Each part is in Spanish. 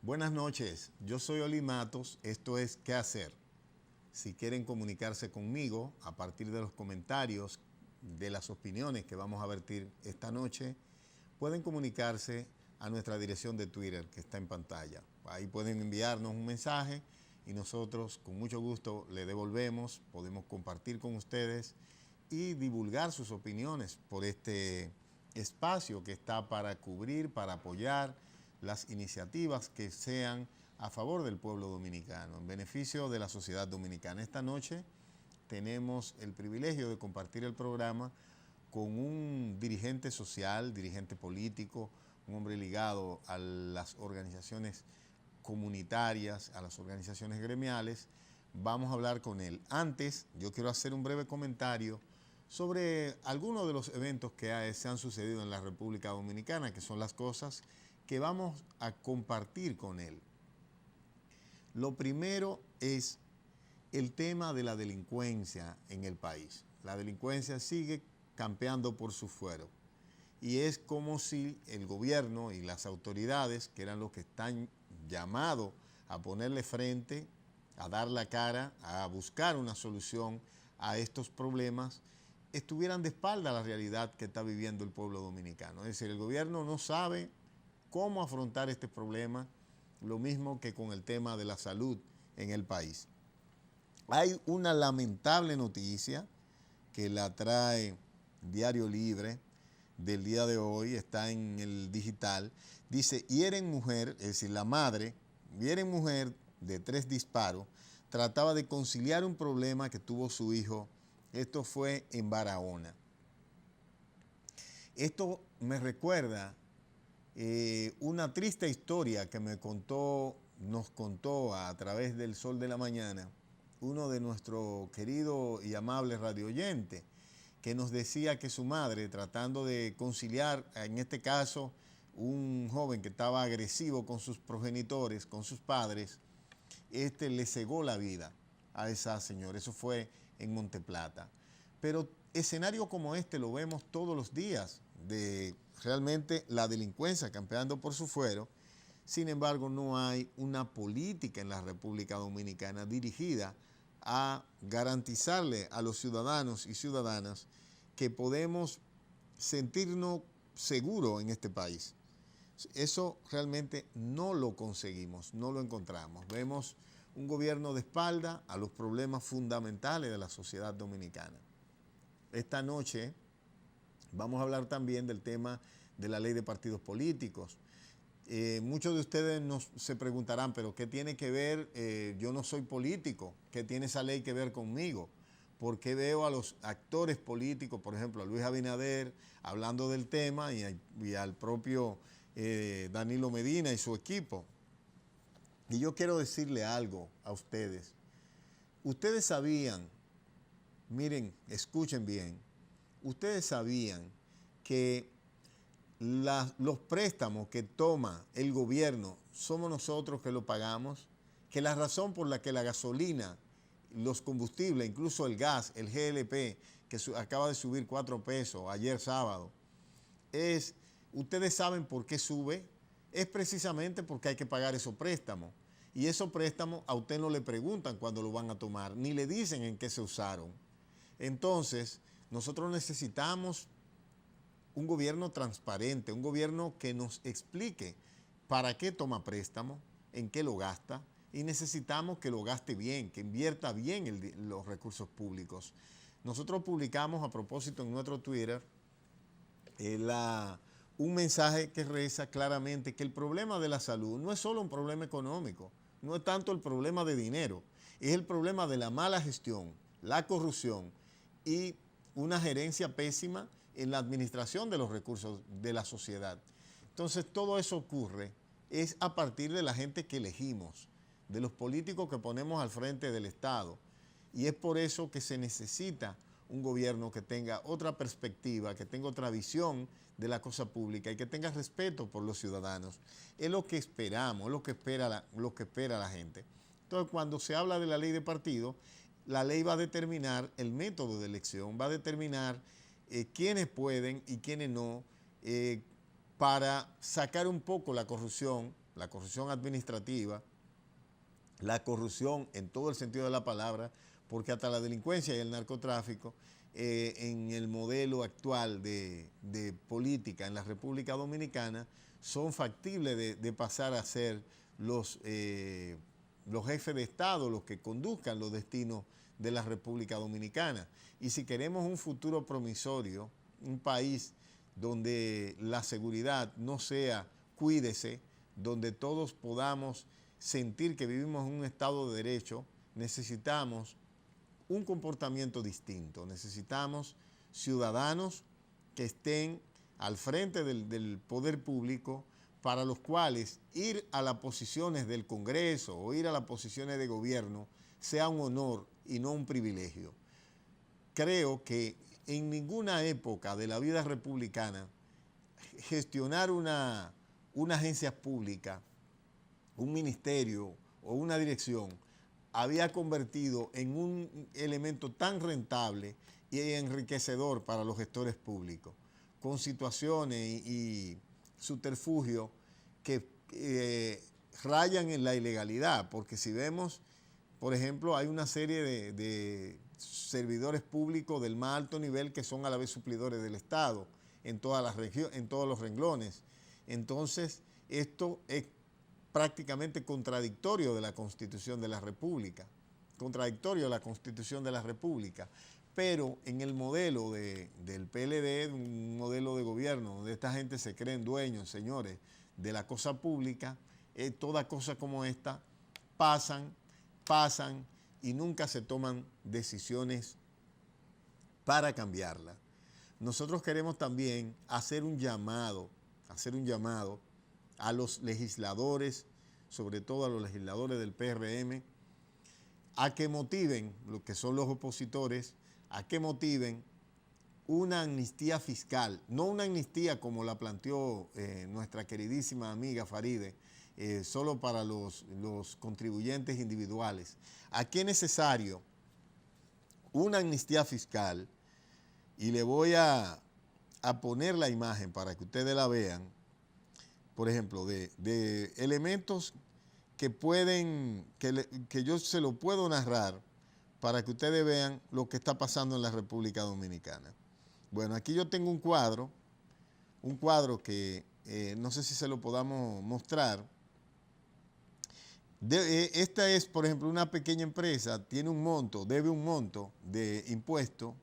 Buenas noches, yo soy Oli Matos, esto es ¿Qué hacer? Si quieren comunicarse conmigo a partir de los comentarios, de las opiniones que vamos a vertir esta noche, pueden comunicarse a nuestra dirección de Twitter que está en pantalla. Ahí pueden enviarnos un mensaje y nosotros con mucho gusto le devolvemos, podemos compartir con ustedes y divulgar sus opiniones por este espacio que está para cubrir, para apoyar las iniciativas que sean a favor del pueblo dominicano, en beneficio de la sociedad dominicana. Esta noche tenemos el privilegio de compartir el programa con un dirigente social, dirigente político, un hombre ligado a las organizaciones comunitarias, a las organizaciones gremiales. Vamos a hablar con él. Antes, yo quiero hacer un breve comentario sobre algunos de los eventos que se han sucedido en la República Dominicana, que son las cosas que vamos a compartir con él. Lo primero es el tema de la delincuencia en el país. La delincuencia sigue campeando por su fuero y es como si el gobierno y las autoridades, que eran los que están llamados a ponerle frente, a dar la cara, a buscar una solución a estos problemas, estuvieran de espalda a la realidad que está viviendo el pueblo dominicano. Es decir, el gobierno no sabe cómo afrontar este problema, lo mismo que con el tema de la salud en el país. Hay una lamentable noticia que la trae Diario Libre del día de hoy, está en el digital. Dice, hieren mujer, es decir, la madre, hieren mujer de 3 disparos, trataba de conciliar un problema que tuvo su hijo. Esto fue en Barahona. Esto me recuerda una triste historia que nos contó a través del Sol de la Mañana uno de nuestros queridos y amables radioyentes, que nos decía que su madre, tratando de conciliar, en este caso, un joven que estaba agresivo con sus progenitores, con sus padres, le cegó la vida a esa señora. Eso fue en Monteplata. Pero escenario como este lo vemos todos los días, de realmente la delincuencia campeando por su fuero. Sin embargo, no hay una política en la República Dominicana dirigida a garantizarle a los ciudadanos y ciudadanas que podemos sentirnos seguros en este país. Eso realmente no lo conseguimos, no lo encontramos. Vemos un gobierno de espalda a los problemas fundamentales de la sociedad dominicana. Esta noche vamos a hablar también del tema de la ley de partidos políticos. Muchos de ustedes se preguntarán, pero ¿qué tiene que ver? Yo no soy político, ¿qué tiene esa ley que ver conmigo? ¿Por qué veo a los actores políticos, por ejemplo, a Luis Abinader, hablando del tema y al propio Danilo Medina y su equipo? Y yo quiero decirle algo a ustedes. Ustedes sabían, miren, escuchen bien, ustedes sabían que los préstamos que toma el gobierno somos nosotros que lo pagamos, que la razón por la que la gasolina, los combustibles, incluso el gas, el GLP, que acaba de subir 4 pesos ayer sábado, ustedes saben por qué sube, es precisamente porque hay que pagar esos préstamos. Y esos préstamos a usted no le preguntan cuándo lo van a tomar, ni le dicen en qué se usaron. Entonces, nosotros necesitamos un gobierno transparente, un gobierno que nos explique para qué toma préstamo, en qué lo gasta, y necesitamos que lo gaste bien, que invierta bien los recursos públicos. Nosotros publicamos a propósito en nuestro Twitter un mensaje que reza claramente que el problema de la salud no es solo un problema económico, no es tanto el problema de dinero, es el problema de la mala gestión, la corrupción y una gerencia pésima en la administración de los recursos de la sociedad. Entonces, todo eso ocurre es a partir de la gente que elegimos, de los políticos que ponemos al frente del Estado. Y es por eso que se necesita un gobierno que tenga otra perspectiva, que tenga otra visión de la cosa pública y que tenga respeto por los ciudadanos. Es lo que esperamos, es lo que espera la gente. Entonces, cuando se habla de la ley de partido, la ley va a determinar el método de elección, va a determinar quiénes pueden y quiénes no, para sacar un poco la corrupción administrativa, la corrupción en todo el sentido de la palabra, porque hasta la delincuencia y el narcotráfico, en el modelo actual de política en la República Dominicana, son factibles de pasar a ser los jefes de Estado, los que conduzcan los destinos de la República Dominicana. Y si queremos un futuro promisorio, un país donde la seguridad no sea cuídese, donde todos podamos sentir que vivimos en un Estado de Derecho, necesitamos un comportamiento distinto. Necesitamos ciudadanos que estén al frente del poder público, para los cuales ir a las posiciones del Congreso o ir a las posiciones de gobierno sea un honor y no un privilegio. Creo que en ninguna época de la vida republicana gestionar una agencia pública, un ministerio o una dirección había convertido en un elemento tan rentable y enriquecedor para los gestores públicos, con situaciones y subterfugios que rayan en la ilegalidad, porque si vemos, por ejemplo, hay una serie de servidores públicos del más alto nivel que son a la vez suplidores del Estado en todas las regiones, en todos los renglones. Entonces, esto es prácticamente contradictorio de la Constitución de la República, pero en el modelo del PLD, un modelo de gobierno donde esta gente se creen dueños, señores, de la cosa pública, todas cosas como esta pasan y nunca se toman decisiones para cambiarla. Nosotros queremos también hacer un llamado a los legisladores, sobre todo a los legisladores del PRM, a que motiven, lo que son los opositores, a que motiven una amnistía fiscal, no una amnistía como la planteó nuestra queridísima amiga Faride, solo para los contribuyentes individuales. Aquí es necesario una amnistía fiscal, y le voy a poner la imagen para que ustedes la vean, por ejemplo, de elementos que yo se lo puedo narrar para que ustedes vean lo que está pasando en la República Dominicana. Bueno, aquí yo tengo un cuadro que no sé si se lo podamos mostrar. Esta es, por ejemplo, una pequeña empresa, debe un monto de impuesto,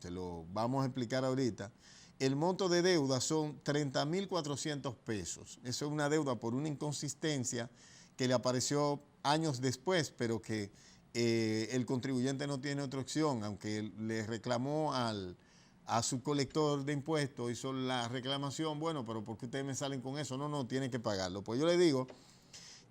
se lo vamos a explicar ahorita. El monto de deuda son 30.400 pesos. Eso es una deuda por una inconsistencia que le apareció años después, pero que el contribuyente no tiene otra opción, aunque le reclamó a su colector de impuestos, hizo la reclamación, bueno, pero ¿por qué ustedes me salen con eso? No, tienen que pagarlo. Pues yo le digo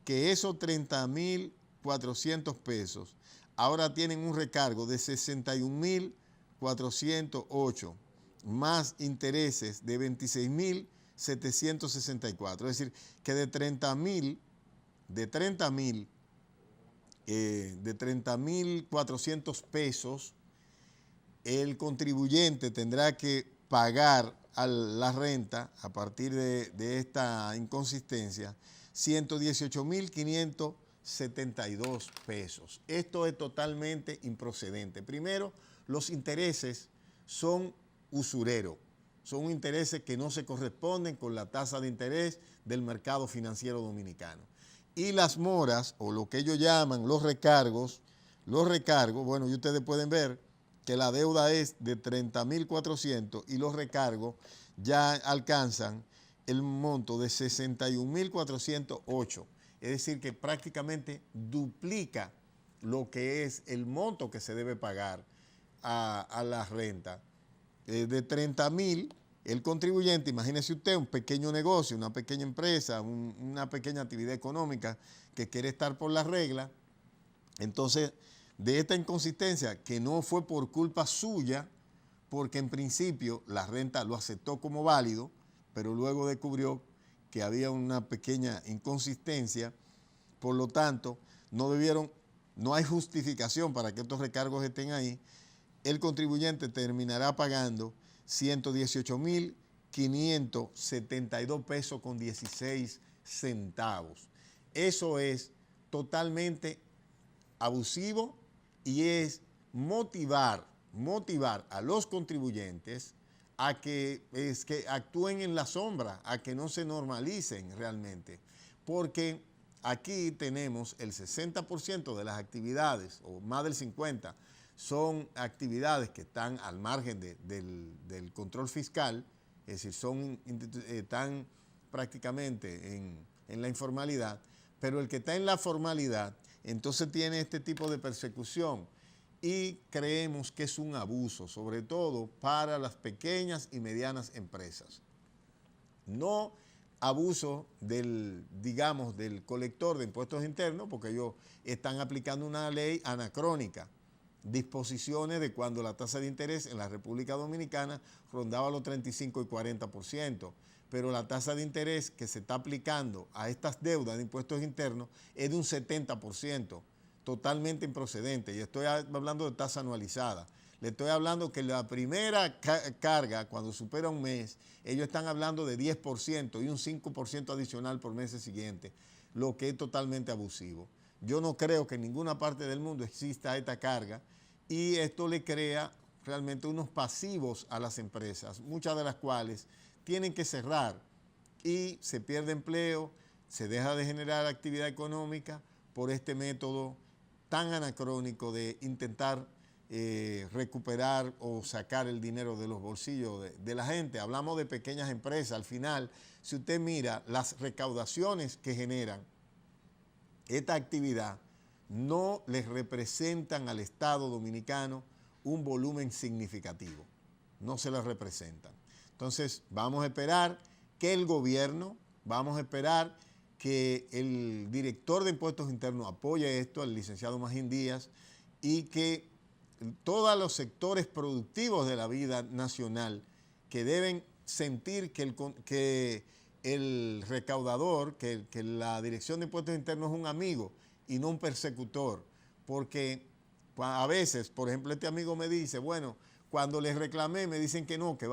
que esos 30.400 pesos ahora tienen un recargo de 61.408, más intereses de 26.764. Es decir, que de 30.400 pesos, el contribuyente tendrá que pagar a la renta a partir de esta inconsistencia 118.572 pesos. Esto es totalmente improcedente. Primero, los intereses son usureros, son intereses que no se corresponden con la tasa de interés del mercado financiero dominicano. Y las moras, o lo que ellos llaman los recargos, bueno, y ustedes pueden ver que la deuda es de 30.400 y los recargos ya alcanzan el monto de 61.408. Es decir, que prácticamente duplica lo que es el monto que se debe pagar a la renta. De 30.000, el contribuyente, imagínese usted un pequeño negocio, una pequeña empresa, una pequeña actividad económica que quiere estar por la regla. Entonces, de esta inconsistencia, que no fue por culpa suya, porque en principio la renta lo aceptó como válido, pero luego descubrió que había una pequeña inconsistencia, por lo tanto, no hay justificación para que estos recargos estén ahí. El contribuyente terminará pagando 118.572 pesos con 16 centavos. Eso es totalmente abusivo y es motivar a los contribuyentes a que actúen en la sombra, a que no se normalicen realmente. Porque aquí tenemos el 60% de las actividades, o más del 50%, son actividades que están al margen del control fiscal, es decir, están prácticamente en la informalidad, pero el que está en la formalidad, entonces tiene este tipo de persecución y creemos que es un abuso, sobre todo para las pequeñas y medianas empresas. No abuso del colector de impuestos internos, porque ellos están aplicando una ley anacrónica, disposiciones de cuando la tasa de interés en la República Dominicana rondaba los 35 y 40%, pero la tasa de interés que se está aplicando a estas deudas de impuestos internos es de un 70%, totalmente improcedente, y estoy hablando de tasa anualizada. Le estoy hablando que la primera carga, cuando supera un mes, ellos están hablando de 10% y un 5% adicional por meses siguientes, lo que es totalmente abusivo. Yo no creo que en ninguna parte del mundo exista esta carga y esto le crea realmente unos pasivos a las empresas, muchas de las cuales tienen que cerrar y se pierde empleo, se deja de generar actividad económica por este método tan anacrónico de intentar recuperar o sacar el dinero de los bolsillos de la gente. Hablamos de pequeñas empresas. Al final, si usted mira las recaudaciones que generan esta actividad, no les representan al Estado dominicano un volumen significativo. No se les representan. Entonces, vamos a esperar que el gobierno, vamos a esperar que el director de Impuestos Internos apoye esto, el licenciado Magín Díaz, y que todos los sectores productivos de la vida nacional que deben sentir que el recaudador, que la Dirección de Impuestos Internos es un amigo y no un persecutor, porque a veces, por ejemplo, este amigo me dice, bueno, cuando les reclamé me dicen que no, que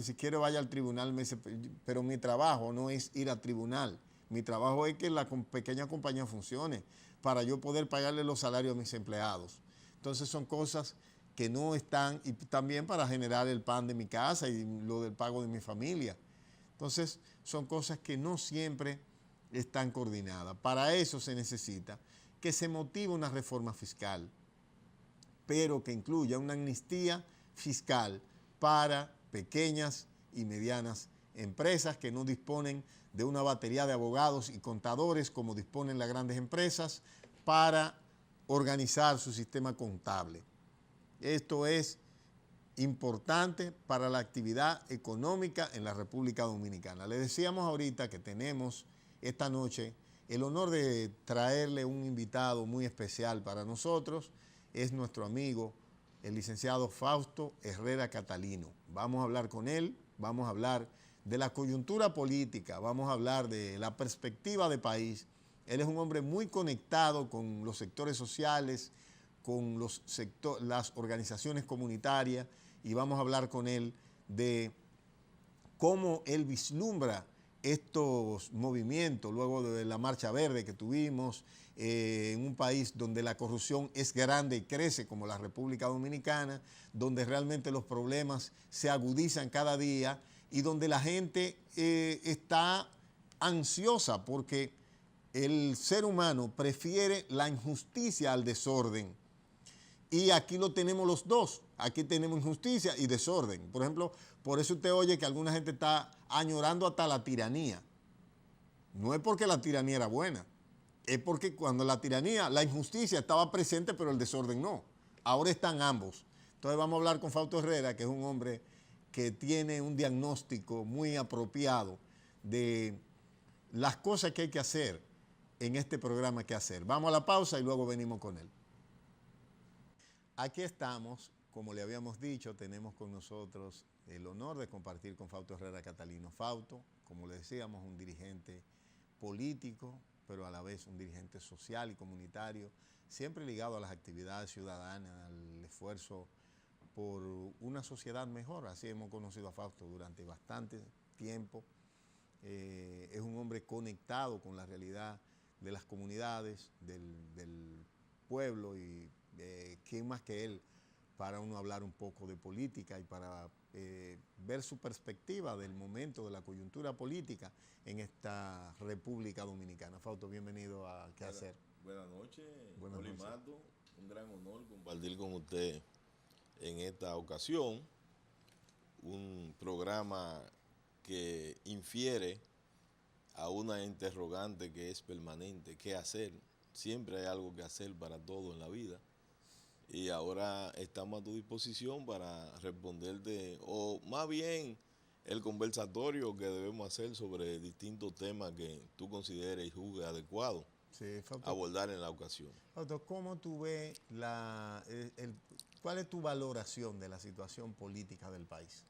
si quiere vaya al tribunal, me dice, pero mi trabajo no es ir al tribunal, mi trabajo es que la pequeña compañía funcione para yo poder pagarle los salarios a mis empleados. Entonces son cosas que no están, y también para generar el pan de mi casa y lo del pago de mi familia. Entonces son cosas que no siempre están coordinadas. Para eso se necesita que se motive una reforma fiscal, pero que incluya una amnistía fiscal para pequeñas y medianas empresas que no disponen de una batería de abogados y contadores como disponen las grandes empresas para organizar su sistema contable. Esto es importante para la actividad económica en la República Dominicana. Le decíamos ahorita que tenemos esta noche el honor de traerle un invitado muy especial para nosotros. Es nuestro amigo, el licenciado Fausto Herrera Catalino. Vamos a hablar con él, vamos a hablar de la coyuntura política, vamos a hablar de la perspectiva de país. Él es un hombre muy conectado con los sectores sociales, con las organizaciones comunitarias, y vamos a hablar con él de cómo él vislumbra estos movimientos luego de la Marcha Verde que tuvimos en un país donde la corrupción es grande y crece como la República Dominicana, donde realmente los problemas se agudizan cada día y donde la gente está ansiosa porque el ser humano prefiere la injusticia al desorden. Y aquí lo tenemos los dos. Aquí tenemos injusticia y desorden. Por ejemplo, por eso usted oye que alguna gente está añorando hasta la tiranía. No es porque la tiranía era buena. Es porque cuando la injusticia estaba presente, pero el desorden no. Ahora están ambos. Entonces vamos a hablar con Fausto Herrera, que es un hombre que tiene un diagnóstico muy apropiado de las cosas que hay que hacer en este programa que hacer. Vamos a la pausa y luego venimos con él. Aquí estamos como le habíamos dicho, tenemos con nosotros el honor de compartir con Fausto Herrera Catalino. Fausto, como le decíamos, un dirigente político, pero a la vez un dirigente social y comunitario, siempre ligado a las actividades ciudadanas, al esfuerzo por una sociedad mejor. Así hemos conocido a Fausto durante bastante tiempo. Es un hombre conectado con la realidad de las comunidades, del pueblo, y quién más que él para uno hablar un poco de política y para ver su perspectiva del momento, de la coyuntura política en esta República Dominicana. Fausto, bienvenido a ¿Qué hacer? Buenas noches, Buenas noches. Mato. Un gran honor compartir con usted en esta ocasión un programa que infiere a una interrogante que es permanente: ¿qué hacer? Siempre hay algo que hacer para todo en la vida. Y ahora estamos a tu disposición para responderte, o más bien el conversatorio que debemos hacer sobre distintos temas que tú consideres y juzgues adecuado abordar en la ocasión. Fausto, ¿cómo tú ves cuál es tu valoración de la situación política del país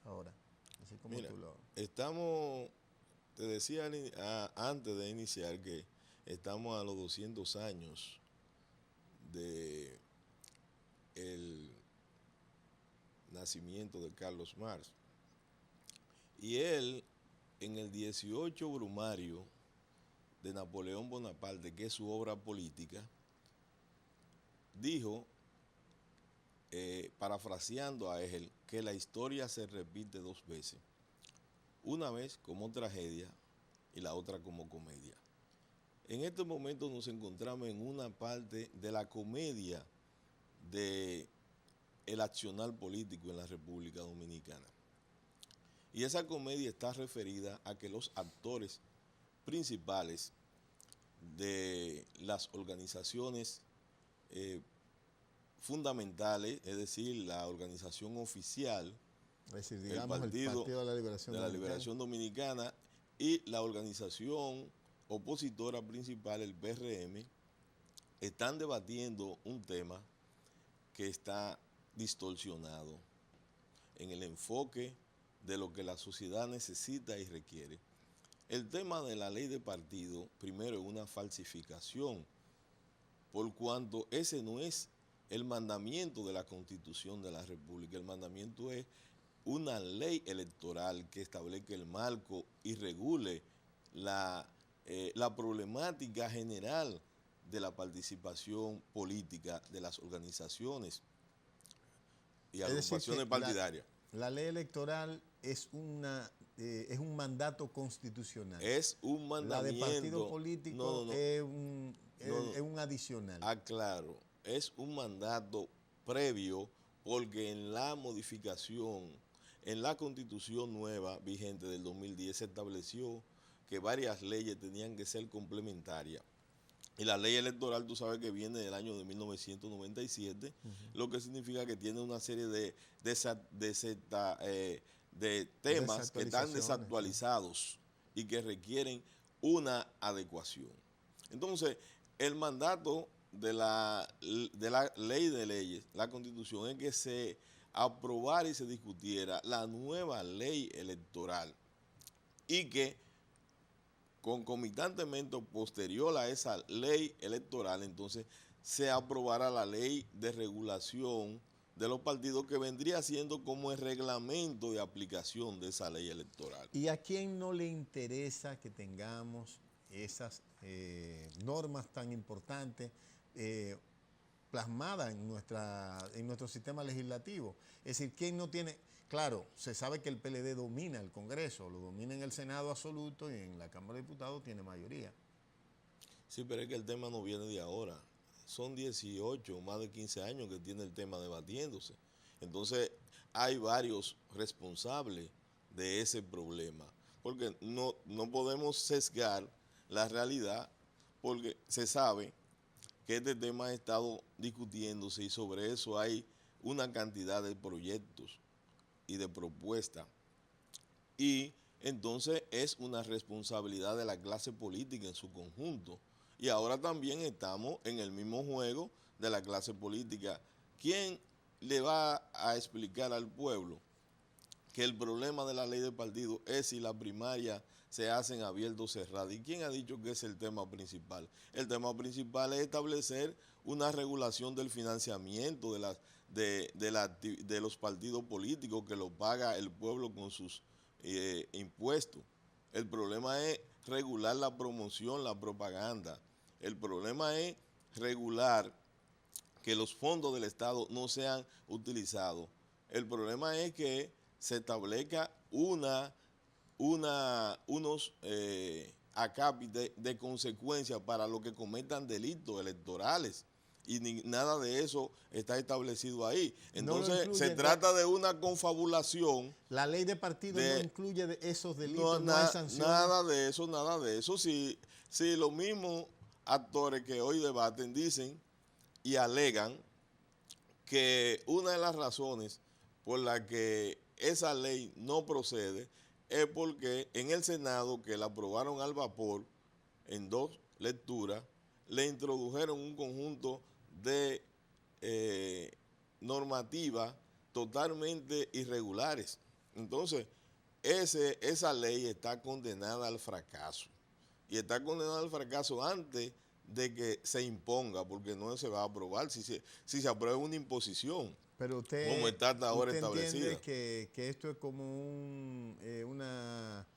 ahora? Así como Mira, tú lo... estamos, te decía antes de iniciar que estamos a los 200 años de el nacimiento de Carlos Marx. Y él, en el 18 Brumario de Napoleón Bonaparte, que es su obra política, dijo, parafraseando a él, que la historia se repite dos veces, una vez como tragedia y la otra como comedia. En estos momentos nos encontramos en una parte de la comedia del accionar político en la República Dominicana. Y esa comedia está referida a que los actores principales de las organizaciones fundamentales, es decir, la organización oficial, es decir, digamos, el Partido de la Liberación Dominicana, y la organización opositora principal, el PRM, están debatiendo un tema que está distorsionado en el enfoque de lo que la sociedad necesita y requiere. El tema de la ley de partido, primero, es una falsificación, por cuanto ese no es el mandamiento de la Constitución de la República. El mandamiento es una ley electoral que establezca el marco y regule la problemática general de la participación política de las organizaciones y agrupaciones partidarias. La ley electoral es un mandato constitucional. Es un mandamiento. La de partido político es un adicional. Claro, es un mandato previo, porque en la modificación, en la Constitución nueva vigente del 2010 se estableció que varias leyes tenían que ser complementarias. Y la ley electoral, tú sabes que viene del año de 1997, lo que significa que tiene una serie de temas que están desactualizados y que requieren una adecuación. Entonces, el mandato de la ley de leyes, la Constitución, es que se aprobara y se discutiera la nueva ley electoral y que concomitantemente, posterior a esa ley electoral, entonces se aprobará la ley de regulación de los partidos, que vendría siendo como el reglamento de aplicación de esa ley electoral. ¿Y a quién no le interesa que tengamos esas normas tan importantes plasmadas en nuestro sistema legislativo? Es decir, ¿quién no tiene...? Claro, se sabe que el PLD domina el Congreso, lo domina en el Senado absoluto y en la Cámara de Diputados tiene mayoría. Sí, pero es que el tema no viene de ahora. Son 18, más de 15 años que tiene el tema debatiéndose. Entonces, hay varios responsables de ese problema, porque no podemos sesgar la realidad, porque se sabe que este tema ha estado discutiéndose y sobre eso hay una cantidad de proyectos y de propuestas, y entonces es una responsabilidad de la clase política en su conjunto, y ahora también estamos en el mismo juego de la clase política. ¿Quién le va a explicar al pueblo que el problema de la ley de partido es si las primarias se hacen abiertas o cerradas. ¿Y quién ha dicho que es el tema principal? El tema principal es establecer una regulación del financiamiento de los partidos políticos que lo paga el pueblo con sus impuestos. El problema es regular la promoción, la propaganda. El problema es regular que los fondos del Estado no sean utilizados. El problema es que se establezca unos acápites de consecuencias para los que cometan delitos electorales. Y nada de eso está establecido ahí. Entonces, no se trata de una confabulación. La ley de partidos no incluye esos delitos, no hay sanciones. Nada de eso, nada de eso. Si los mismos actores que hoy debaten dicen y alegan que una de las razones por la que esa ley no procede es porque en el Senado, que la aprobaron al vapor en 2 lecturas, le introdujeron un conjunto de normativas totalmente irregulares. Entonces, esa ley está condenada al fracaso. Y está condenada al fracaso antes de que se imponga, porque no se va a aprobar si se aprueba una imposición. Pero como está hasta ahora establecida. Entiende que esto es como una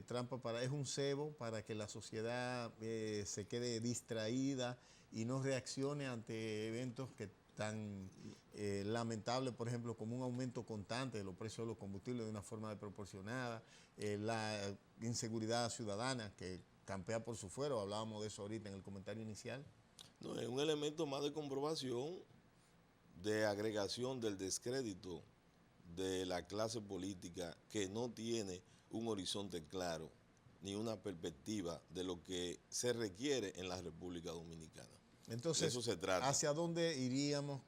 trampa es un cebo para que la sociedad se quede distraída y no reaccione ante eventos que tan lamentables, por ejemplo, como un aumento constante de los precios de los combustibles de una forma desproporcionada, la inseguridad ciudadana que campea por su fuero, hablábamos de eso ahorita en el comentario inicial. No, es un elemento más de comprobación, de agregación del descrédito de la clase política que no tiene un horizonte claro ni una perspectiva de lo que se requiere en la República Dominicana. Entonces, de eso se trata. ¿Hacia dónde iríamos?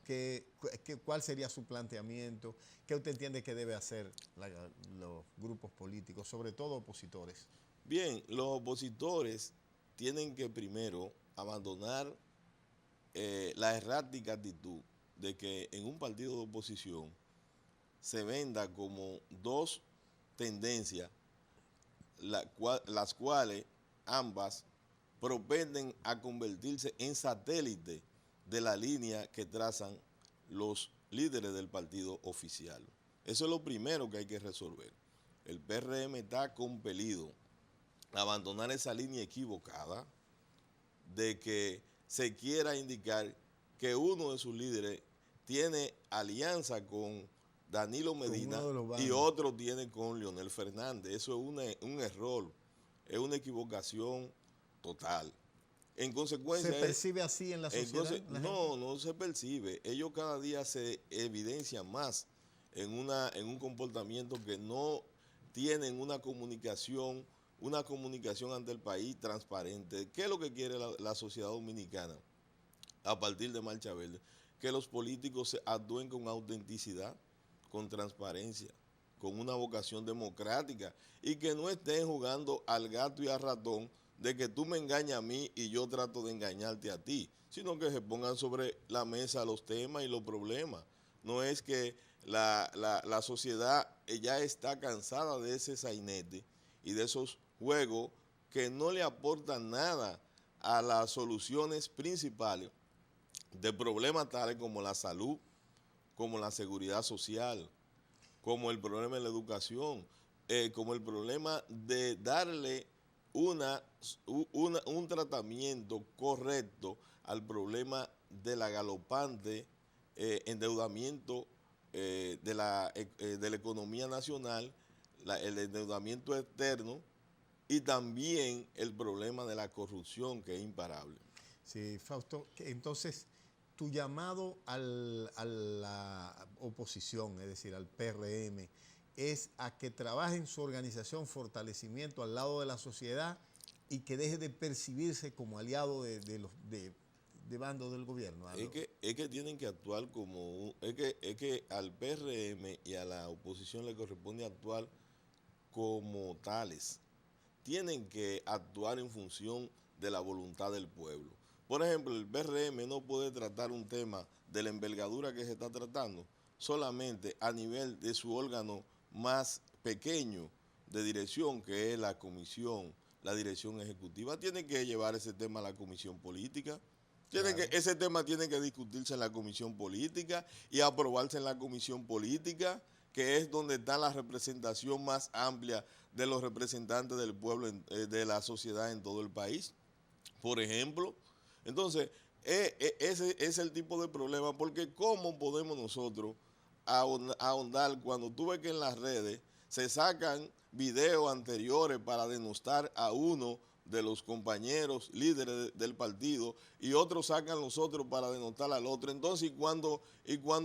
¿Cuál sería su planteamiento? ¿Qué usted entiende que debe hacer los grupos políticos, sobre todo opositores? Bien, los opositores tienen que primero abandonar la errática actitud de que en un partido de oposición se venda como 2 tendencias, las cuales ambas propenden a convertirse en satélite de la línea que trazan los líderes del partido oficial. Eso es lo primero que hay que resolver. El PRM está compelido a abandonar esa línea equivocada de que se quiera indicar que uno de sus líderes tiene alianza con Danilo Medina y otro tiene con Leonel Fernández. Eso es un error, es una equivocación total. En consecuencia, ¿se percibe así en la sociedad? No se percibe. Ellos cada día se evidencian más en un comportamiento que no tienen una comunicación ante el país transparente. ¿Qué es lo que quiere la sociedad dominicana a partir de Marcha Verde? Que los políticos actúen con autenticidad, con transparencia, con una vocación democrática y que no estén jugando al gato y al ratón de que tú me engañas a mí y yo trato de engañarte a ti, sino que se pongan sobre la mesa los temas y los problemas. No es que la sociedad ya está cansada de ese sainete y de esos juegos que no le aportan nada a las soluciones principales de problemas tales como la salud, como la seguridad social, como el problema de la educación, como el problema de darle un tratamiento correcto al problema de la galopante endeudamiento de la economía nacional, el endeudamiento externo y también el problema de la corrupción, que es imparable. Sí, Fausto, entonces tu llamado a la oposición, es decir, al PRM, es a que trabaje en su organización, fortalecimiento al lado de la sociedad y que deje de percibirse como aliado de bando del gobierno. Es que tienen que actuar como... Es que al PRM y a la oposición le corresponde actuar como tales. Tienen que actuar en función de la voluntad del pueblo. Por ejemplo, el PRM no puede tratar un tema de la envergadura que se está tratando solamente a nivel de su órgano más pequeño de dirección, que es la comisión, la dirección ejecutiva. Tiene que llevar ese tema a la comisión política. Ese tema tiene que discutirse en la comisión política y aprobarse en la comisión política, que es donde está la representación más amplia de los representantes del pueblo, de la sociedad en todo el país, por ejemplo. Entonces, ese es el tipo de problema, porque ¿cómo podemos nosotros ahondar cuando tú ves que en las redes se sacan videos anteriores para denostar a uno de los compañeros líderes del partido y otros sacan los otros para denostar al otro? Entonces, cuando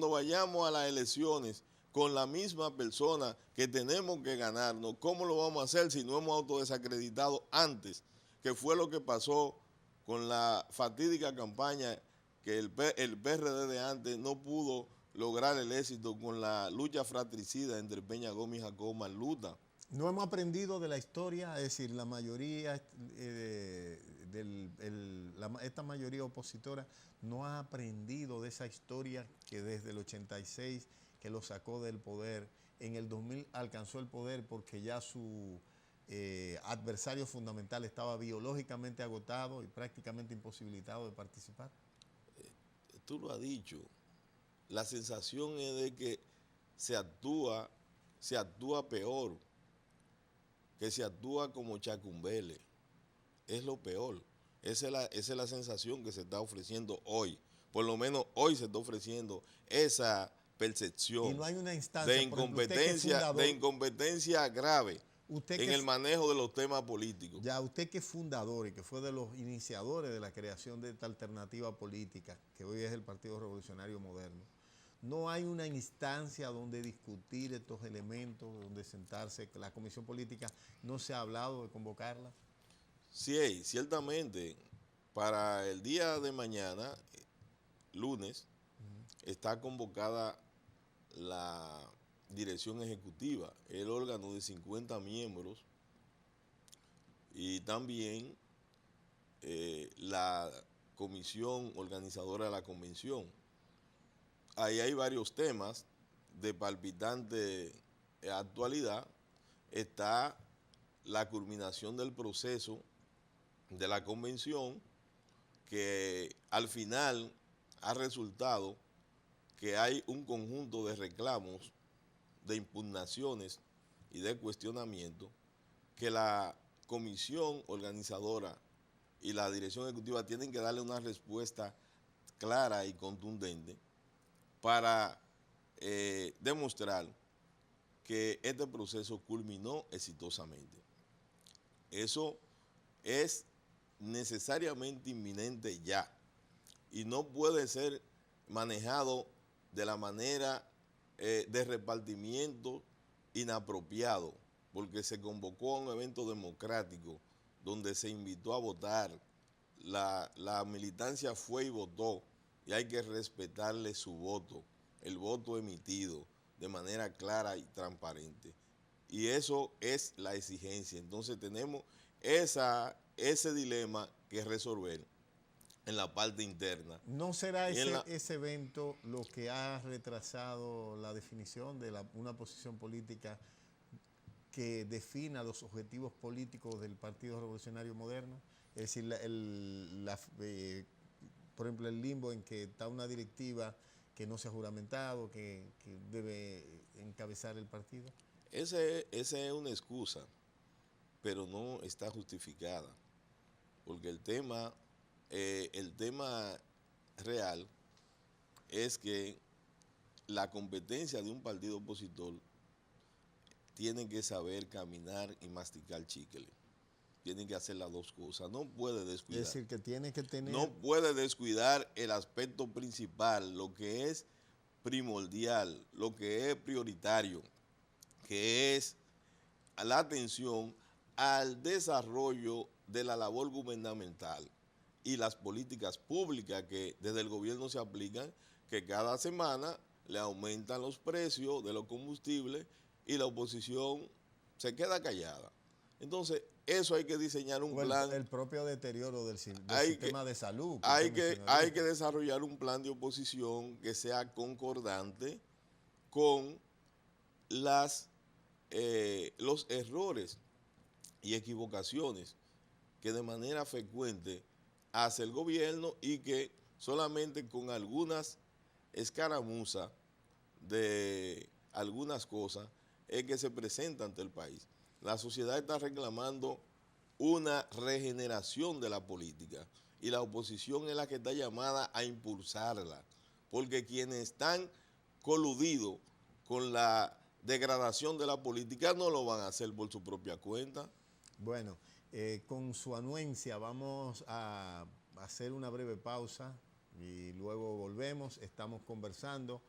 vayamos a las elecciones con la misma persona que tenemos que ganarnos, ¿cómo lo vamos a hacer si no hemos autodesacreditado antes? Que fue lo que pasó con la fatídica campaña que el PRD de antes no pudo lograr el éxito con la lucha fratricida entre Peña Gómez y Jacobo Marluta. No hemos aprendido de la historia, es decir, la mayoría, esta mayoría opositora no ha aprendido de esa historia que desde el 86, que lo sacó del poder, en el 2000 alcanzó el poder porque ya su adversario fundamental estaba biológicamente agotado y prácticamente imposibilitado de participar. Tú lo has dicho, la sensación es de que se actúa peor, que se actúa como Chacumbele. Es lo peor. Esa es la sensación que se está ofreciendo hoy. Por lo menos hoy se está ofreciendo esa percepción. Y no hay una instancia, de incompetencia grave en el manejo de los temas políticos. Ya usted, que es fundador y que fue de los iniciadores de la creación de esta alternativa política, que hoy es el Partido Revolucionario Moderno, no hay una instancia donde discutir estos elementos, donde sentarse. La comisión política no se ha hablado de convocarla. Sí, ciertamente. Para el día de mañana, lunes, está convocada la dirección ejecutiva, el órgano de 50 miembros, y también la comisión organizadora de la convención. Ahí hay varios temas de palpitante actualidad. Está la culminación del proceso de la convención, que al final ha resultado que hay un conjunto de reclamos, de impugnaciones y de cuestionamientos que la comisión organizadora y la dirección ejecutiva tienen que darle una respuesta clara y contundente para demostrar que este proceso culminó exitosamente. Eso es necesariamente inminente ya y no puede ser manejado de la manera de repartimiento inapropiado, porque se convocó a un evento democrático donde se invitó a votar, la militancia fue y votó, y hay que respetarle su voto, el voto emitido de manera clara y transparente. Y eso es la exigencia. Entonces tenemos ese dilema que resolver en la parte interna. ¿No será ese evento lo que ha retrasado la definición de una posición política que defina los objetivos políticos del Partido Revolucionario Moderno? Es decir, por ejemplo, el limbo en que está una directiva que no se ha juramentado, que debe encabezar el partido. Esa es una excusa, pero no está justificada, porque el tema real es que la competencia de un partido opositor tiene que saber caminar y masticar chicle. Tienen que hacer las dos cosas. No puede descuidar. Es decir, que tiene que tener... No puede descuidar el aspecto principal, lo que es primordial, lo que es prioritario, que es la atención al desarrollo de la labor gubernamental y las políticas públicas que desde el gobierno se aplican, que cada semana le aumentan los precios de los combustibles y la oposición se queda callada. Entonces, eso hay que diseñar un O plan. el propio deterioro del Hay que, sistema de salud que hay usted que, mencionó hay que ahorita. desarrollar un plan de oposición que sea concordante con los errores y equivocaciones que de manera frecuente hace el gobierno y que solamente con algunas escaramuzas de algunas cosas es que se presenta ante el país. La sociedad está reclamando una regeneración de la política y la oposición es la que está llamada a impulsarla, porque quienes están coludidos con la degradación de la política no lo van a hacer por su propia cuenta. Bueno, con su anuencia vamos a hacer una breve pausa y luego volvemos. Estamos conversando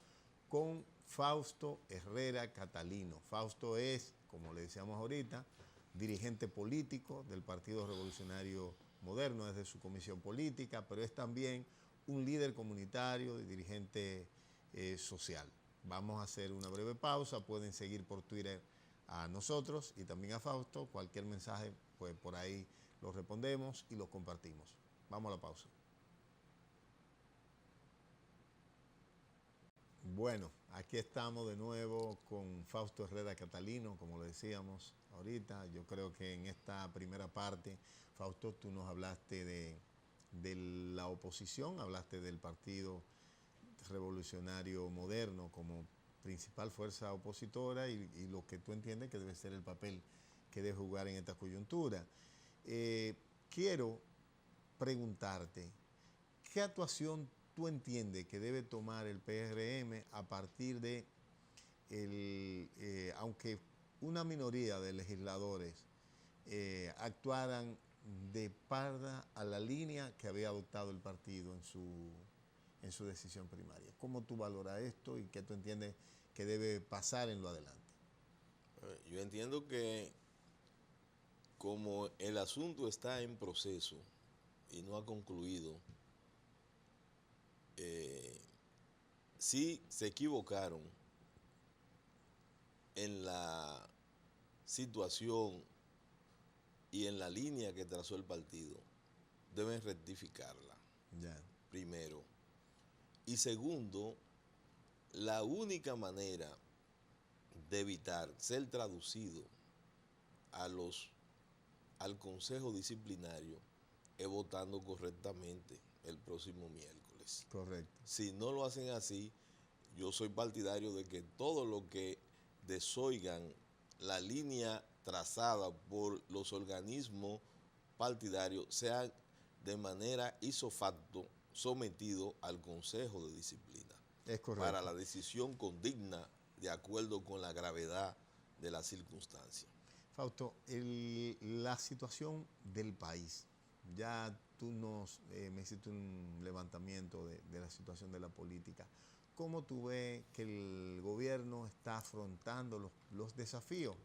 con Fausto Herrera Catalino. Fausto es, como le decíamos ahorita, dirigente político del Partido Revolucionario Moderno desde su comisión política, pero es también un líder comunitario y dirigente social. Vamos a hacer una breve pausa, pueden seguir por Twitter a nosotros y también a Fausto. Cualquier mensaje, pues por ahí lo respondemos y lo compartimos. Vamos a la pausa. Bueno, aquí estamos de nuevo con Fausto Herrera Catalino, como le decíamos ahorita. Yo creo que en esta primera parte, Fausto, tú nos hablaste de la oposición, hablaste del Partido Revolucionario Moderno como principal fuerza opositora y lo que tú entiendes que debe ser el papel que debe jugar en esta coyuntura. Quiero preguntarte, ¿qué actuación tú entiendes que debe tomar el PRM a partir de, aunque una minoría de legisladores actuaran de parda a la línea que había adoptado el partido en su decisión primaria? ¿Cómo tú valoras esto y qué tú entiendes que debe pasar en lo adelante? Yo entiendo que como el asunto está en proceso y no ha concluido, sí se equivocaron en la situación y en la línea que trazó el partido. Deben rectificarla, Ya. primero. Y segundo, la única manera de evitar ser traducido al Consejo Disciplinario es votando correctamente el próximo miércoles. Correcto. Si no lo hacen así, yo soy partidario de que todo lo que desoigan la línea trazada por los organismos partidarios sea de manera ipso facto sometido al Consejo de Disciplina. Es correcto. Para la decisión condigna de acuerdo con la gravedad de la circunstancia. Fausto, la situación del país, ya tú me hiciste un levantamiento de la situación de la política. ¿Cómo tú ves que el gobierno está afrontando los desafíos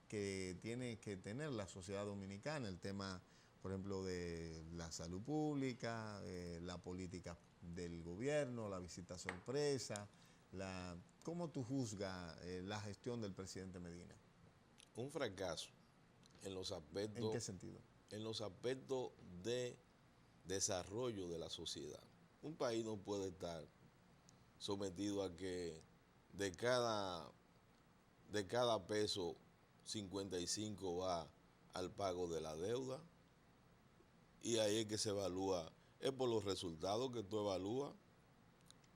que tiene que tener la sociedad dominicana? El tema, por ejemplo, de la salud pública, la política del gobierno, la visita sorpresa. ¿Cómo tú juzgas la gestión del presidente Medina? Un fracaso en los aspectos. ¿En qué sentido? En los aspectos de desarrollo de la sociedad. Un país no puede estar sometido a que de cada peso 55 va al pago de la deuda, y ahí es que se evalúa, es por los resultados que tú evalúas,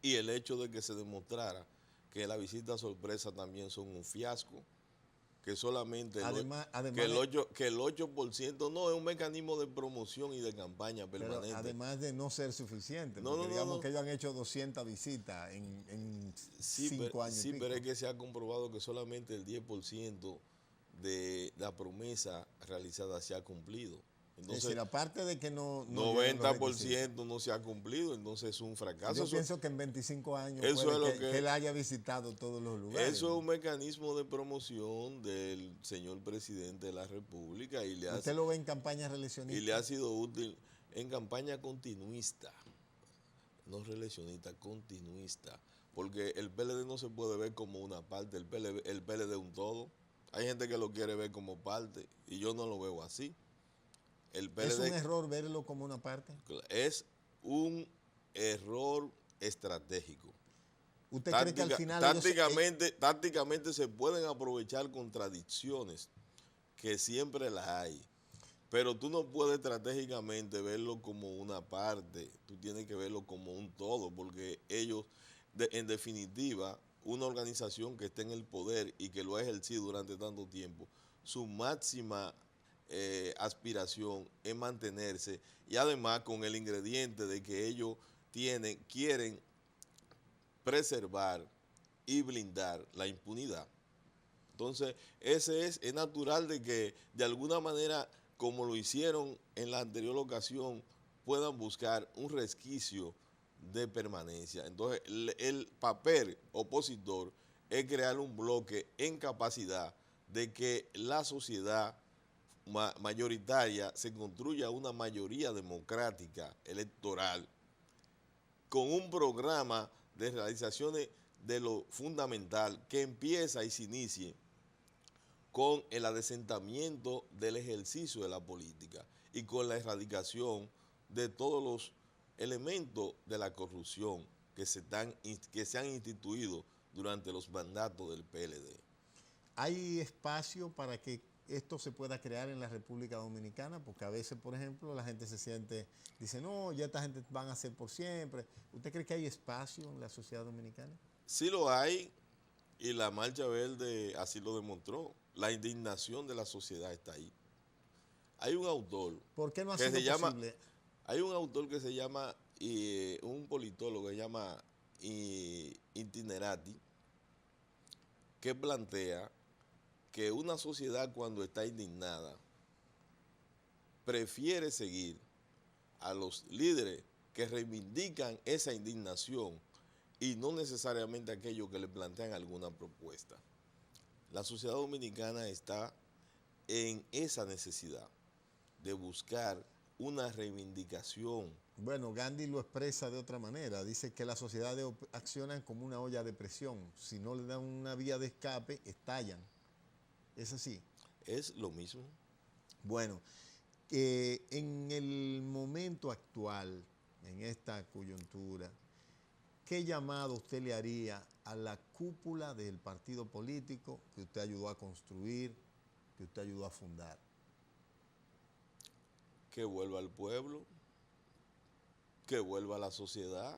y el hecho de que se demostrara que las visitas sorpresa también son un fiasco, que solamente que el 8% no es un mecanismo de promoción y de campaña permanente. Pero además de no ser suficiente, porque digamos que ellos han hecho 200 visitas en 5 años. Sí, pero es que se ha comprobado que solamente el 10% de la promesa realizada se ha cumplido. Entonces, es decir, aparte de que no 90% no se ha cumplido, entonces es un fracaso. Yo pienso que en 25 años eso puede es que él haya visitado todos los lugares. Eso es un mecanismo de promoción del señor presidente de la República. ¿Usted lo ve en campaña reeleccionista? Y le ha sido útil en campaña continuista, no reeleccionista, continuista, porque el PLD no se puede ver como una parte, el PLD es un todo. Hay gente que lo quiere ver como parte y yo no lo veo así. el ¿Es un PLD error verlo como una parte? es un error estratégico. ¿Usted cree que al final ellos... Tácticamente se pueden aprovechar contradicciones, que siempre las hay, pero tú no puedes estratégicamente verlo como una parte, tú tienes que verlo como un todo, porque ellos, en definitiva, una organización que esté en el poder y que lo ha ejercido durante tanto tiempo, su máxima aspiración es mantenerse, y además con el ingrediente de que ellos quieren preservar y blindar la impunidad. Entonces, es natural de que de alguna manera, como lo hicieron en la anterior ocasión, puedan buscar un resquicio de permanencia. Entonces, el papel opositor es crear un bloque en capacidad de que la sociedad mayoritaria se construya una mayoría democrática electoral con un programa de realizaciones de lo fundamental que empieza y se inicie con el adesentamiento del ejercicio de la política y con la erradicación de todos los elementos de la corrupción que se han instituido durante los mandatos del PLD. ¿Hay espacio para que esto se pueda crear en la República Dominicana? Porque a veces, por ejemplo, la gente se siente, dice, no, ya esta gente van a ser por siempre. ¿Usted cree que hay espacio en la sociedad dominicana? Sí lo hay, y la Marcha Verde así lo demostró. La indignación de la sociedad está ahí. Hay un autor ¿Por qué no ha que sido se llama, posible? hay un autor que se llama, un politólogo que se llama Itinerati, que plantea que una sociedad cuando está indignada prefiere seguir a los líderes que reivindican esa indignación y no necesariamente aquellos que le plantean alguna propuesta. La sociedad dominicana está en esa necesidad de buscar una reivindicación. Bueno, Gandhi lo expresa de otra manera. Dice que las sociedades accionan como una olla de presión. Si no le dan una vía de escape, estallan. ¿Es así? Es lo mismo. Bueno, en el momento actual, en esta coyuntura, ¿qué llamado usted le haría a la cúpula del partido político que usted ayudó a construir, que usted ayudó a fundar? Que vuelva al pueblo, que vuelva a la sociedad,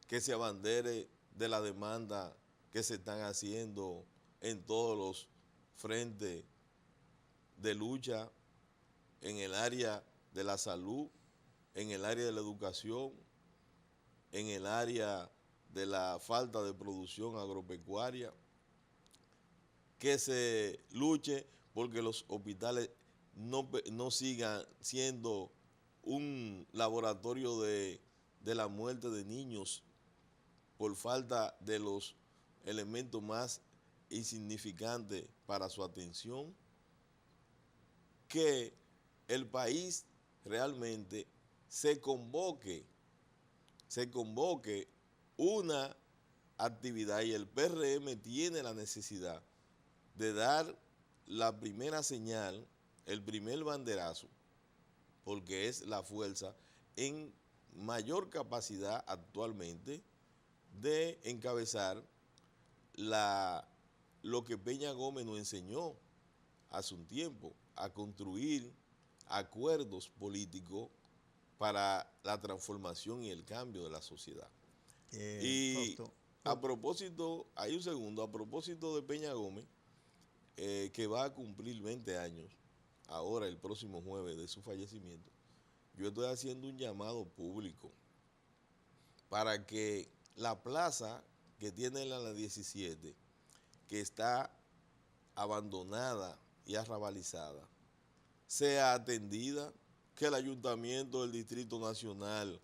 que se abandere de la demanda que se están haciendo en todos los frentes de lucha, en el área de la salud, en el área de la educación, en el área de la falta de producción agropecuaria, que se luche porque los hospitales no sigan siendo un laboratorio de la muerte de niños por falta de los elementos más insignificantes para su atención, que el país realmente se convoque una actividad, y el PRM tiene la necesidad de dar la primera señal, el primer banderazo, porque es la fuerza en mayor capacidad actualmente de encabezar lo que Peña Gómez nos enseñó hace un tiempo, a construir acuerdos políticos para la transformación y el cambio de la sociedad. Y a propósito, a propósito de Peña Gómez, que va a cumplir 20 años, ahora el próximo jueves de su fallecimiento, yo estoy haciendo un llamado público para que la plaza que tiene la 17, que está abandonada y arrabalizada, sea atendida, que el Ayuntamiento del Distrito Nacional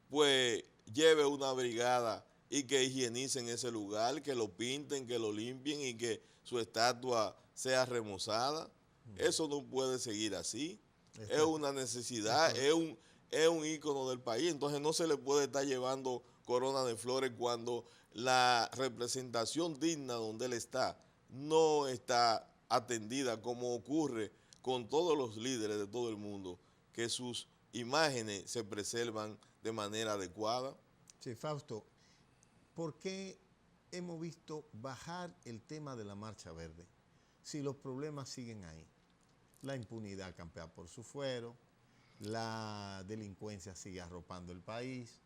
pues lleve una brigada y que higienicen ese lugar, que lo pinten, que lo limpien y que su estatua sea remozada. Eso no puede seguir así. Es una necesidad, es un ícono del país. Entonces no se le puede estar llevando corona de flores cuando la representación digna donde él está no está atendida, como ocurre con todos los líderes de todo el mundo, que sus imágenes se preservan de manera adecuada. Sí, Fausto, ¿por qué hemos visto bajar el tema de la Marcha Verde si los problemas siguen ahí? La impunidad campea por su fuero, la delincuencia sigue arropando el país,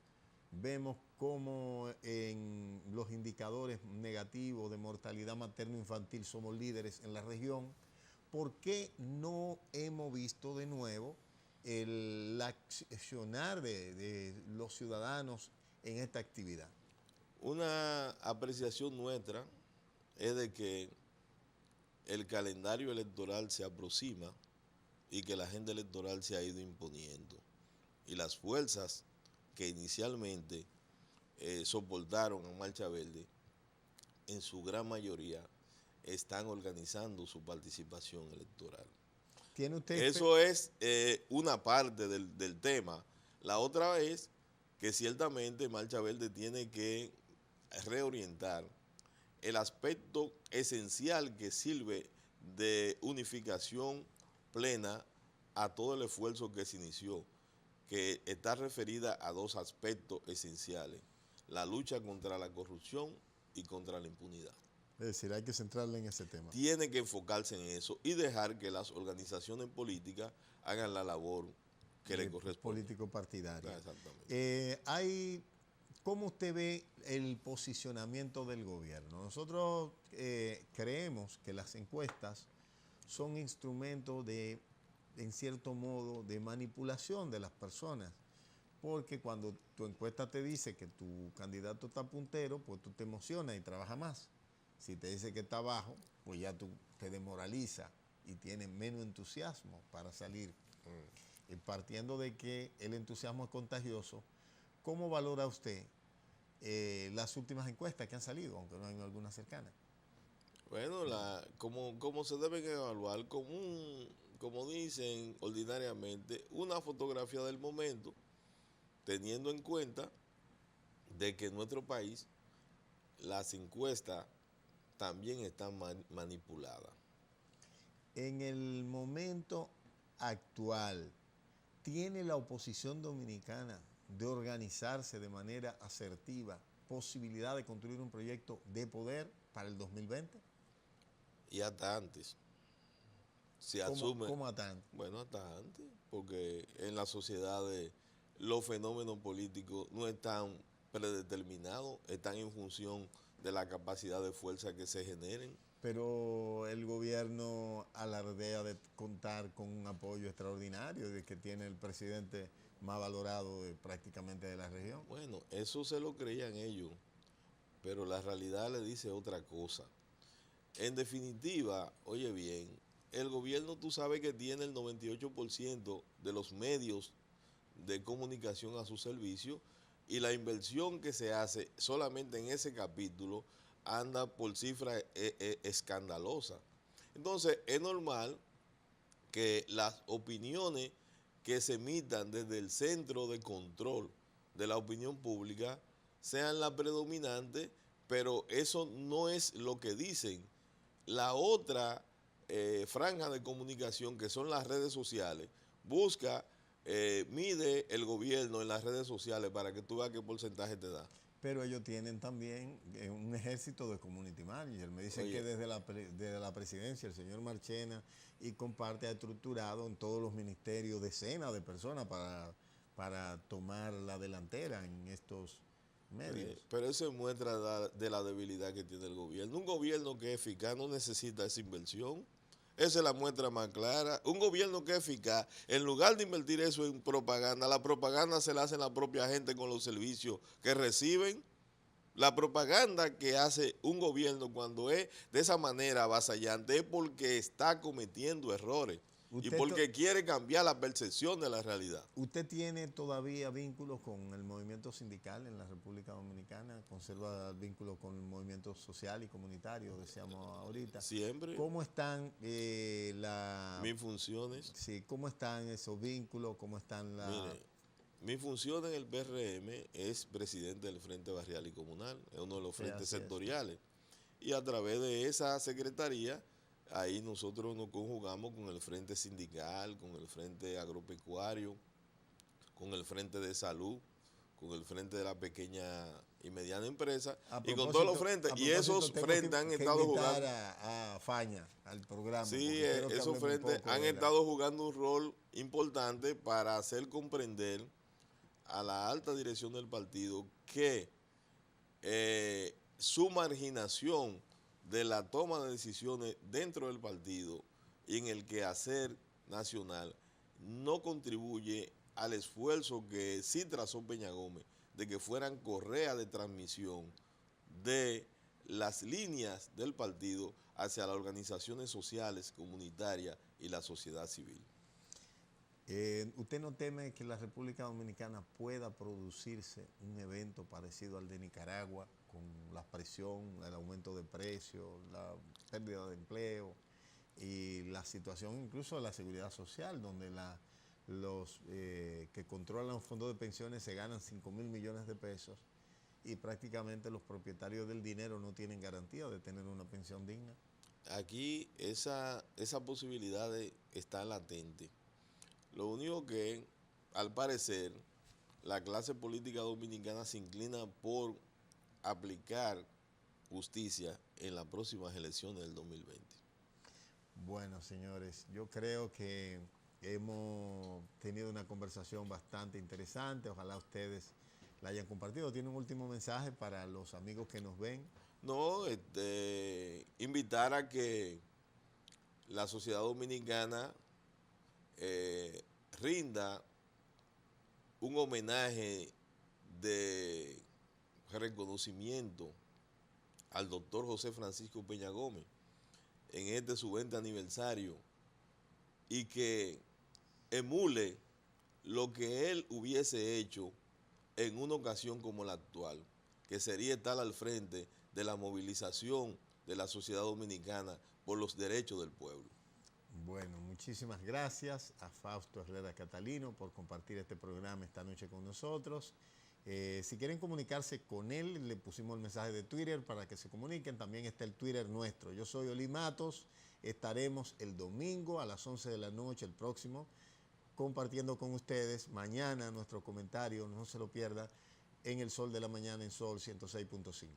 vemos cómo en los indicadores negativos de mortalidad materno-infantil somos líderes en la región. ¿Por qué no hemos visto de nuevo el accionar de los ciudadanos en esta actividad? Una apreciación nuestra es de que el calendario electoral se aproxima y que la agenda electoral se ha ido imponiendo. Y las fuerzas que inicialmente soportaron a Marcha Verde, en su gran mayoría, están organizando su participación electoral. ¿Tiene usted Eso es una parte del tema. La otra es que ciertamente Marcha Verde tiene que reorientar el aspecto esencial que sirve de unificación plena a todo el esfuerzo que se inició, que está referida a dos aspectos esenciales: la lucha contra la corrupción y contra la impunidad. Es decir, hay que centrarle en ese tema. Tiene que enfocarse en eso y dejar que las organizaciones políticas hagan la labor que le corresponde. Político partidario. Exactamente. ¿Cómo usted ve el posicionamiento del gobierno? Nosotros creemos que las encuestas son instrumentos en cierto modo, de manipulación de las personas. Porque cuando tu encuesta te dice que tu candidato está puntero, pues tú te emocionas y trabajas más. Si te dice que está abajo, pues ya tú te demoraliza y tienes menos entusiasmo para salir. Y partiendo de que el entusiasmo es contagioso, ¿cómo valora usted las últimas encuestas que han salido, aunque no hay alguna cercana? Bueno, como se deben evaluar, como dicen ordinariamente, una fotografía del momento, teniendo en cuenta de que en nuestro país las encuestas también están manipuladas. En el momento actual, ¿tiene la oposición dominicana de organizarse de manera asertiva posibilidad de construir un proyecto de poder para el 2020? Y hasta antes. Se asume. ¿Cómo hasta antes? Bueno, hasta antes, porque en las sociedades los fenómenos políticos no están predeterminados, están en función de la capacidad de fuerza que se generen. Pero el gobierno alardea de contar con un apoyo extraordinario de que tiene el presidente más valorado prácticamente de la región. Bueno, eso se lo creían ellos, pero la realidad le dice otra cosa. En definitiva, oye bien, el gobierno, tú sabes que tiene el 98% de los medios de comunicación a su servicio, y la inversión que se hace solamente en ese capítulo anda por cifras escandalosas. Entonces, es normal que las opiniones que se emitan desde el centro de control de la opinión pública sean las predominantes, pero eso no es lo que dicen. La otra franja de comunicación, que son las redes sociales, busca, mide el gobierno en las redes sociales para que tú veas qué porcentaje te da. Pero ellos tienen también un ejército de community manager. Me dicen que desde la presidencia el señor Marchena y comparte ha estructurado en todos los ministerios decenas de personas para tomar la delantera en estos medios. Pero eso es muestra de la debilidad que tiene el gobierno. Un gobierno que es eficaz no necesita esa inversión. Esa es la muestra más clara. Un gobierno que es eficaz, en lugar de invertir eso en propaganda, la propaganda se la hace la propia gente con los servicios que reciben. La propaganda que hace un gobierno cuando es de esa manera avasallante es porque está cometiendo errores y porque quiere cambiar la percepción de la realidad. ¿Usted tiene todavía vínculos con el movimiento sindical en la República Dominicana? ¿Conserva vínculos con el movimiento social y comunitario, decíamos ahorita? Siempre. ¿Cómo están mis funciones? Sí, ¿cómo están esos vínculos? ¿Cómo están mi función en el PRM es presidente del Frente Barrial y Comunal, es uno de los frentes sectoriales. Y a través de esa secretaría ahí nosotros nos conjugamos con el frente sindical, con el frente agropecuario, con el frente de salud, con el frente de la pequeña y mediana empresa y con todos los frentes. Y esos frentes han estado jugando. A Faña al programa. Sí, esos frentes han estado jugando un rol importante para hacer comprender a la alta dirección del partido que su marginación de la toma de decisiones dentro del partido y en el quehacer nacional no contribuye al esfuerzo que sí trazó Peña Gómez de que fueran correa de transmisión de las líneas del partido hacia las organizaciones sociales, comunitarias y la sociedad civil. ¿Usted no teme que la República Dominicana pueda producirse un evento parecido al de Nicaragua, con la presión, el aumento de precios, la pérdida de empleo y la situación incluso de la seguridad social, donde los que controlan los fondos de pensiones se ganan 5.000 millones de pesos y prácticamente los propietarios del dinero no tienen garantía de tener una pensión digna? Aquí esa posibilidad está latente. Lo único que, al parecer, la clase política dominicana se inclina por aplicar justicia en las próximas elecciones del 2020. Bueno, señores, yo creo que hemos tenido una conversación bastante interesante. Ojalá ustedes la hayan compartido. ¿Tiene un último mensaje para los amigos que nos ven? No, invitar a que la sociedad dominicana rinda un homenaje de reconocimiento al doctor José Francisco Peña Gómez en este su 20 aniversario y que emule lo que él hubiese hecho en una ocasión como la actual, que sería estar al frente de la movilización de la sociedad dominicana por los derechos del pueblo. Bueno, muchísimas gracias a Fausto Herrera Catalino por compartir este programa esta noche con nosotros. Si quieren comunicarse con él, le pusimos el mensaje de Twitter para que se comuniquen. También está el Twitter nuestro. Yo soy Oli Matos. Estaremos el domingo a las 11 de la noche, el próximo, compartiendo con ustedes. Mañana nuestro comentario, no se lo pierda, en El Sol de la Mañana en Sol 106.5.